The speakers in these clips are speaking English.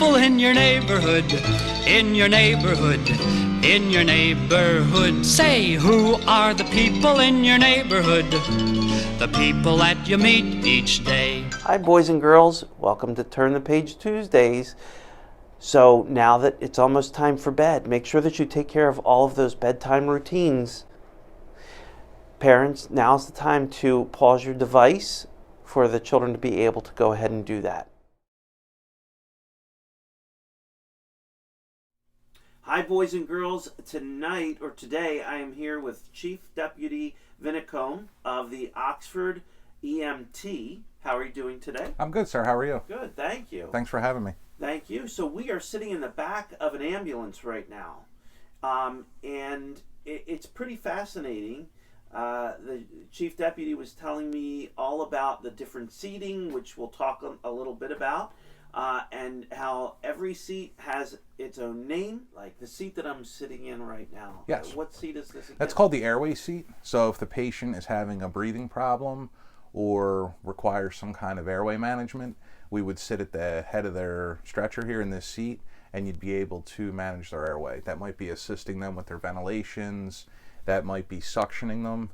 people in your neighborhood, in your neighborhood, in your neighborhood. Say, who are the people in your neighborhood? The people that you meet each day. Hi boys and girls, welcome to Turn the Page Tuesdays. So now that it's almost time for bed, make sure that you take care of all of those bedtime routines. Parents, now's the time to pause your device for the children to be able to go ahead and do that. Hi boys and girls, today I am here with Chief Deputy Vinicombe of the Oxford EMT. How are you doing today? I'm good, sir. How are you? Good, thank you. Thanks for having me. Thank you. So we are sitting in the back of an ambulance right now, and it's pretty fascinating. The chief deputy was telling me all about the different seating, which we'll talk a little bit about, and how every seat has its own name, like the seat that I'm sitting in right now. Yes. What seat is this again? That's called the airway seat. So if the patient is having a breathing problem or requires some kind of airway management, we would sit at the head of their stretcher here in this seat, and you'd be able to manage their airway. That might be assisting them with their ventilations. That might be suctioning them,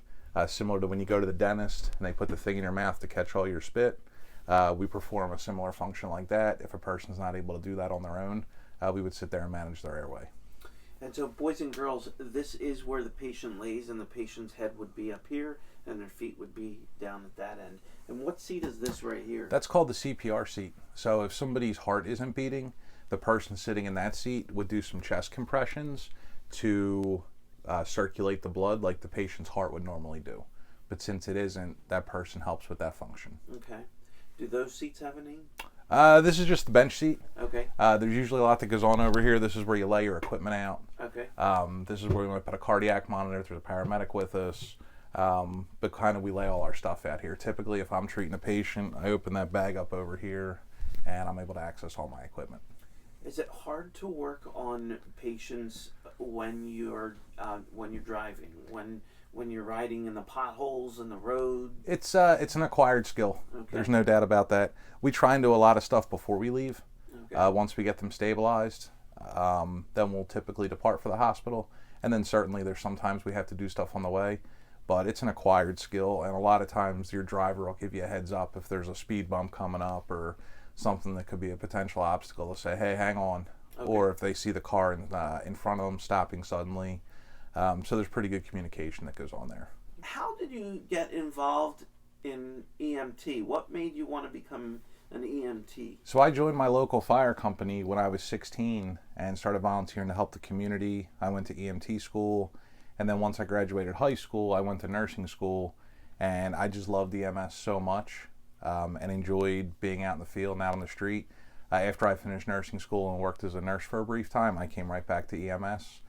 similar to when you go to the dentist and they put the thing in your mouth to catch all your spit. We perform a similar function like that. If a person's not able to do that on their own, we would sit there and manage their airway. And so, boys and girls, this is where the patient lays, and the patient's head would be up here, and their feet would be down at that end. And what seat is this right here? That's called the CPR seat. So if somebody's heart isn't beating, the person sitting in that seat would do some chest compressions to circulate the blood like the patient's heart would normally do. But since it isn't, that person helps with that function. Okay. Do those seats have a name? This is just the bench seat. Okay. There's usually a lot that goes on over here. This is where you lay your equipment out. Okay. This is where we might put a cardiac monitor. There's a paramedic with us. But kind of we lay all our stuff out here. Typically, if I'm treating a patient, I open that bag up over here, and I'm able to access all my equipment. Is it hard to work on patients when you're driving, when you're riding in the potholes in the road? It's an acquired skill. Okay. There's no doubt about that. We try and do a lot of stuff before we leave. Okay. Once we get them stabilized, then we'll typically depart for the hospital, and then certainly there's sometimes we have to do stuff on the way. But it's an acquired skill, and a lot of times your driver will give you a heads up if there's a speed bump coming up or something that could be a potential obstacle. They'll say, hey, hang on. Okay. Or if they see the car in front of them stopping suddenly. So there's pretty good communication that goes on there. How did you get involved in EMT? What made you want to become an EMT? So I joined my local fire company when I was 16 and started volunteering to help the community. I went to EMT school. And then once I graduated high school, I went to nursing school, and I just loved EMS so much and enjoyed being out in the field and out on the street. After I finished nursing school and worked as a nurse for a brief time, I came right back to EMS,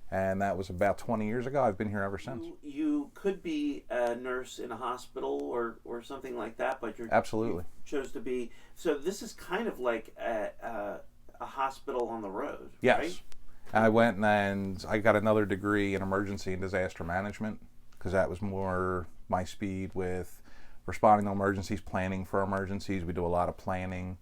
and that was about 20 years ago. I've been here ever since. You could be a nurse in a hospital or something like that, but Absolutely. You chose to be. So this is kind of like a hospital on the road, yes. Right? I went and I got another degree in emergency and disaster management because that was more my speed with responding to emergencies, planning for emergencies. We do a lot of planning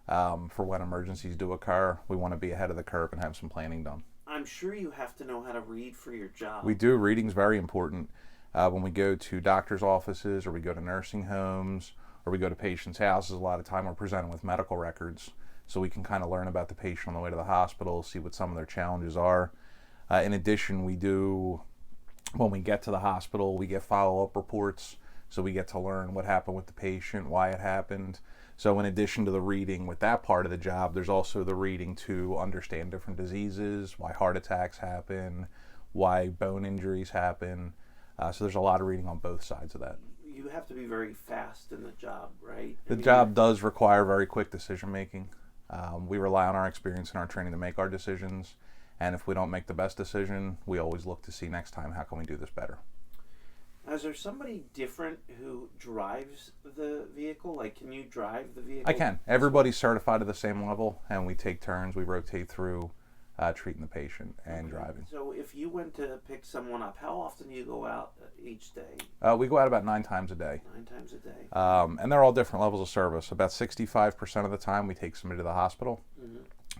for when emergencies do occur. We want to be ahead of the curve and have some planning done. I'm sure you have to know how to read for your job. We do. Reading's very important. When we go to doctor's offices or we go to nursing homes or we go to patients' houses, a lot of time we're presented with medical records. So we can kind of learn about the patient on the way to the hospital, see what some of their challenges are. In addition, when we get to the hospital, we get follow-up reports. So we get to learn what happened with the patient, why it happened. So in addition to the reading with that part of the job, there's also the reading to understand different diseases, why heart attacks happen, why bone injuries happen. So there's a lot of reading on both sides of that. You have to be very fast in the job, right? The job does require very quick decision making. We rely on our experience and our training to make our decisions, and if we don't make the best decision, we always look to see next time how can we do this better. Is there somebody different who drives the vehicle? Like, can you drive the vehicle? I can. Everybody's certified at the same level, and we take turns. We rotate through treating the patient and driving. So if you went to pick someone up, how often do you go out each day? We go out about 9 times a day. 9 times a day. And they're all different levels of service. About 65% of the time we take somebody to the hospital.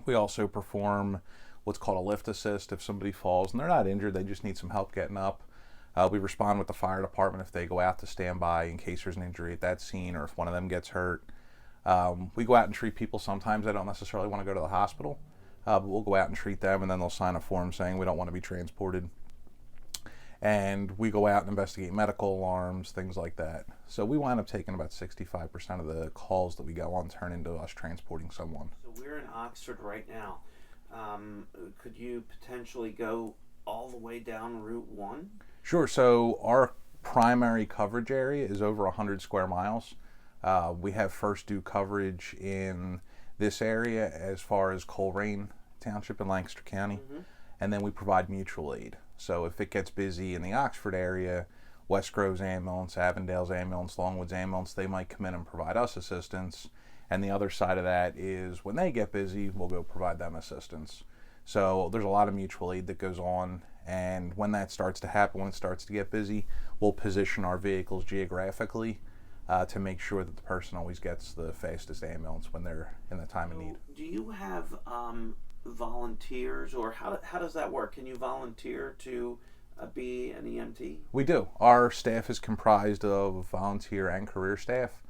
We also perform what's called a lift assist if somebody falls and they're not injured, they just need some help getting up. We respond with the fire department if they go out to stand by in case there's an injury at that scene or if one of them gets hurt. We go out and treat people. Sometimes they don't necessarily want to go to the hospital, but we'll go out and treat them, and then they'll sign a form saying we don't want to be transported. And we go out and investigate medical alarms, things like that. So we wind up taking about 65% of the calls that we go on turn into us transporting someone. So we're in Oxford right now. Could you potentially go all the way down Route 1? Sure. So our primary coverage area is over 100 square miles. We have first due coverage in this area as far as Coleraine Township in Lancaster County, and then we provide mutual aid. So if it gets busy in the Oxford area, West Grove's ambulance, Avondale's ambulance, Longwood's ambulance, they might come in and provide us assistance. And the other side of that is when they get busy, we'll go provide them assistance. So there's a lot of mutual aid that goes on. And when that starts to happen, when it starts to get busy, we'll position our vehicles geographically to make sure that the person always gets the fastest ambulance when they're in the time of need. Do you have volunteers, or how does that work? Can you volunteer to be an EMT? We do. Our staff is comprised of volunteer and career staff.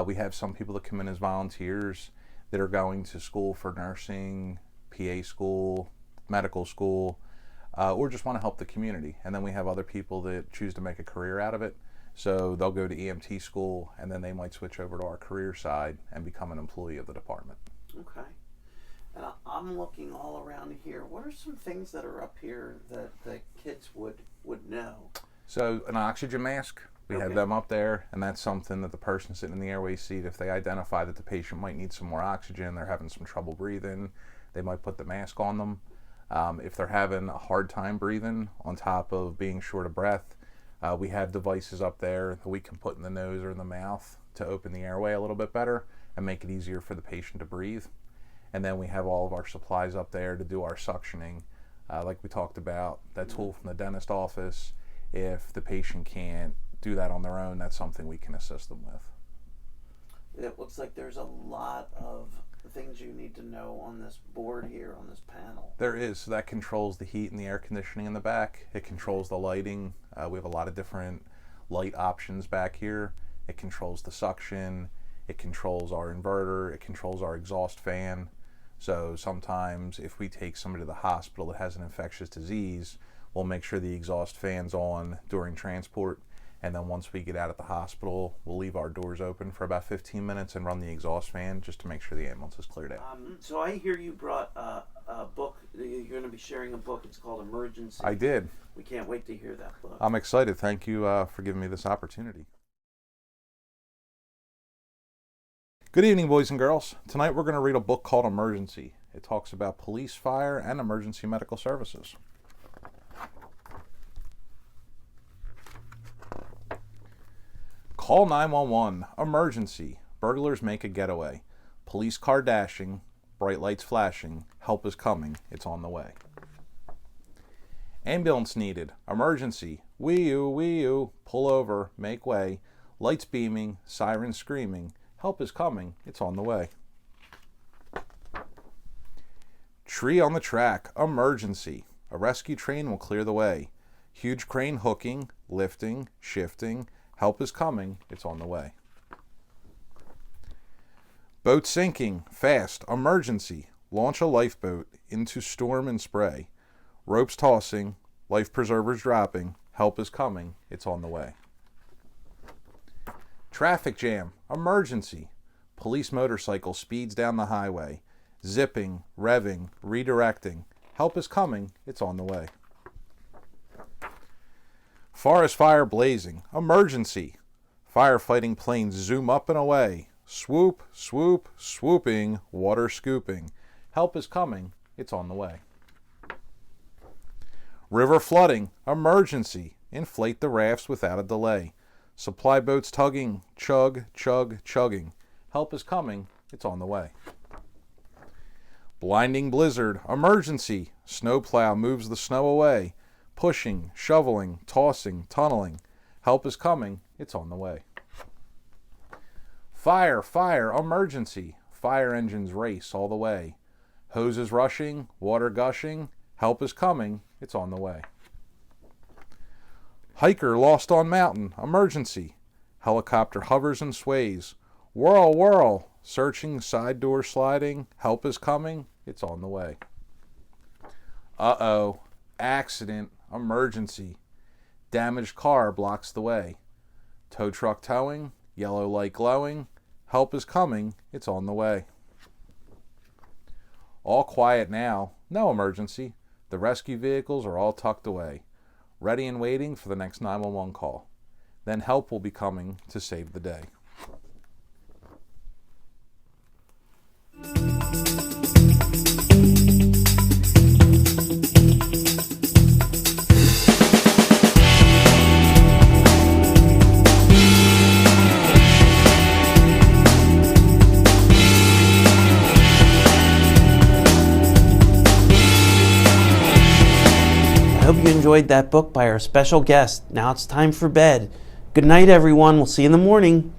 We have some people that come in as volunteers that are going to school for nursing, PA school, medical school, or just want to help the community. And then we have other people that choose to make a career out of it. So they'll go to EMT school, and then they might switch over to our career side and become an employee of the department. Okay. And I'm looking all around here. What are some things that are up here that the kids would know? So an oxygen mask, we have them up there, and that's something that the person sitting in the airway seat, if they identify that the patient might need some more oxygen, they're having some trouble breathing, they might put the mask on them. If they're having a hard time breathing on top of being short of breath, we have devices up there that we can put in the nose or in the mouth to open the airway a little bit better and make it easier for the patient to breathe. And then we have all of our supplies up there to do our suctioning. Like we talked about, that tool from the dentist office. If the patient can't do that on their own, that's something we can assist them with. It looks like there's a lot of things you need to know on this board here, on this panel. There is. So that controls the heat and the air conditioning in the back. It controls the lighting. We have a lot of different light options back here. It controls the suction. It controls our inverter. It controls our exhaust fan. So sometimes if we take somebody to the hospital that has an infectious disease, we'll make sure the exhaust fan's on during transport. And then once we get out of the hospital, we'll leave our doors open for about 15 minutes and run the exhaust fan just to make sure the ambulance is cleared out. So I hear you brought a book. You're going to be sharing a book. It's called Emergency. I did. We can't wait to hear that book. I'm excited. Thank you for giving me this opportunity. Good evening, boys and girls. Tonight we're going to read a book called Emergency. It talks about police, fire, and emergency medical services. Call 911. Emergency. Burglars make a getaway. Police car dashing. Bright lights flashing. Help is coming. It's on the way. Ambulance needed. Emergency. Wee-oo, wee-oo. Pull over. Make way. Lights beaming. Sirens screaming. Help is coming. It's on the way. Tree on the track. Emergency. A rescue train will clear the way. Huge crane hooking, lifting, shifting. Help is coming. It's on the way. Boat sinking. Fast. Emergency. Launch a lifeboat into storm and spray. Ropes tossing. Life preservers dropping. Help is coming. It's on the way. Traffic jam. Emergency. Police motorcycle speeds down the highway. Zipping, revving, redirecting. Help is coming. It's on the way. Forest fire blazing. Emergency. Firefighting planes zoom up and away. Swoop, swoop, swooping, water scooping. Help is coming. It's on the way. River flooding. Emergency. Inflate the rafts without a delay. Supply boats tugging. Chug, chug, chugging. Help is coming. It's on the way. Blinding blizzard. Emergency. Snowplow moves the snow away. Pushing, shoveling, tossing, tunneling. Help is coming. It's on the way. Fire, fire, emergency. Fire engines race all the way. Hoses rushing, water gushing, help is coming, it's on the way. Hiker lost on mountain, emergency. Helicopter hovers and sways. Whirl, whirl, searching, side door sliding, help is coming, it's on the way. Uh-oh, accident, emergency. Damaged car blocks the way. Tow truck towing, yellow light glowing, help is coming, it's on the way. All quiet now, no emergency. The rescue vehicles are all tucked away, ready and waiting for the next 911 call. Then help will be coming to save the day. I hope you enjoyed that book by our special guest. Now it's time for bed. Good night, everyone. We'll see you in the morning.